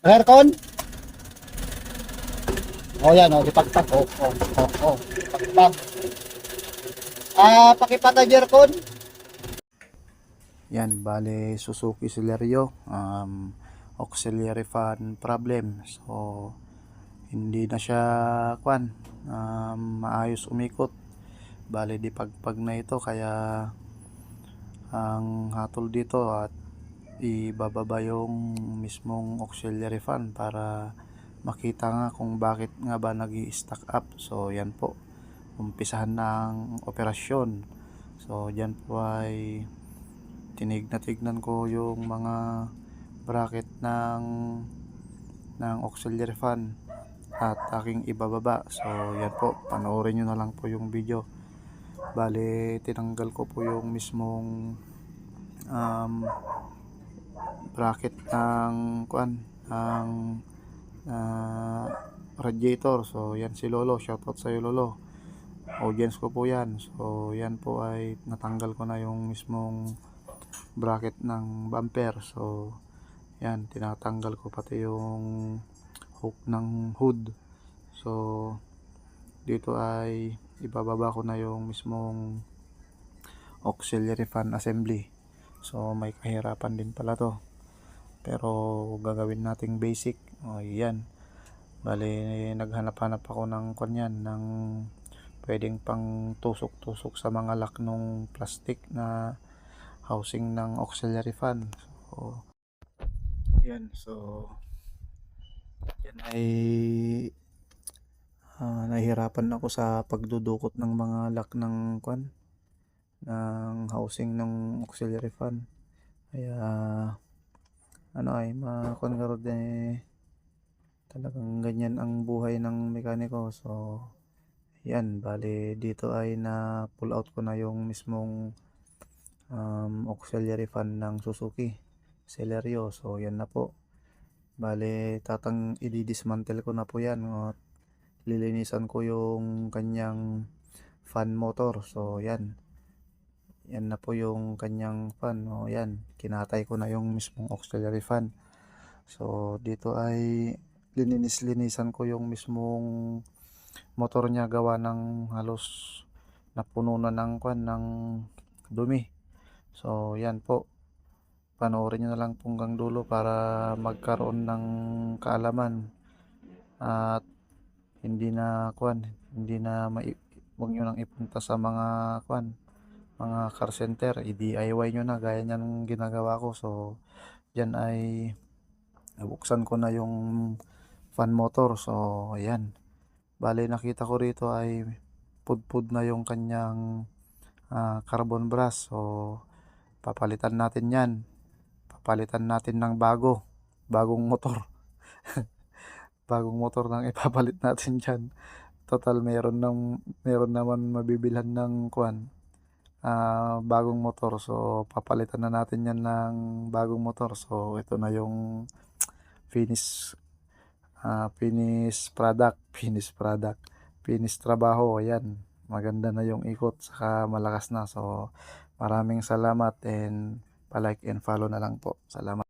Aircon. O yan, o, ipagpag. O, ipagpag. Pakipatay aircon. Yan, bale Suzuki Celerio, auxiliary fan problem. So, hindi na siya maayos umikot. Bale di pagpag na ito, kaya ang hatol dito at ibababa yung mismong auxiliary fan para makita nga kung bakit nga ba nag-i-stack up. So yan po, umpisahan na ang operasyon. So dyan po ay tignan ko yung mga bracket ng auxiliary fan at aking ibababa. So yan po, panoorin nyo na lang po yung video. Bale tinanggal ko po yung mismong bracket ng ng radiator. So yan si Lolo, shoutout sa iyo Lolo, audience ko po yan. So yan po ay natanggal ko na yung mismong bracket ng bumper. So yan, tinatanggal ko pati yung hook ng hood. So dito ay ibababa ko na yung mismong auxiliary fan assembly. So may kahirapan din pala to, pero gagawin nating basic. O yan, bali naghanap-hanap ako ng kanyan, ng pwedeng pang tusok-tusok sa mga lock nung plastic na housing ng auxiliary fan. So yan, so yan ay nahihirapan ako sa pagdudukot ng mga lock ng ng housing ng auxiliary fan. Kaya ay makongarod talagang ganyan ang buhay ng mekaniko. So yan, bali dito ay na pull out ko na yung mismong auxiliary fan ng Suzuki Celerio. So yan na po, bali i-dismantle ko na po yan at lilinisan ko yung kanyang fan motor. So yan na po yung kanyang fan. O yan, kinatay ko na yung mismong auxiliary fan. So dito ay linisan ko yung mismong motor niya, gawa ng halos napuno na ng dumi. So yan po, panoorin nyo na lang hanggang dulo para magkaroon ng kaalaman at hindi na wag nyo nang ipunta sa mga mga car center, i-DIY nyo na gaya nyan ginagawa ko. So dyan ay nabuksan ko na yung fan motor. So ayan, bale nakita ko rito ay pudpud na yung kanyang carbon brass. So papalitan natin ng bagong motor. Bagong motor nang ipapalit natin dyan. Total meron naman mabibilhan ng bagong motor. So papalitan na natin yan ng bagong motor. So ito na yung finish finish trabaho. Ayan, maganda na yung ikot, saka malakas na. So maraming salamat, and pa-like and follow na lang po. Salamat.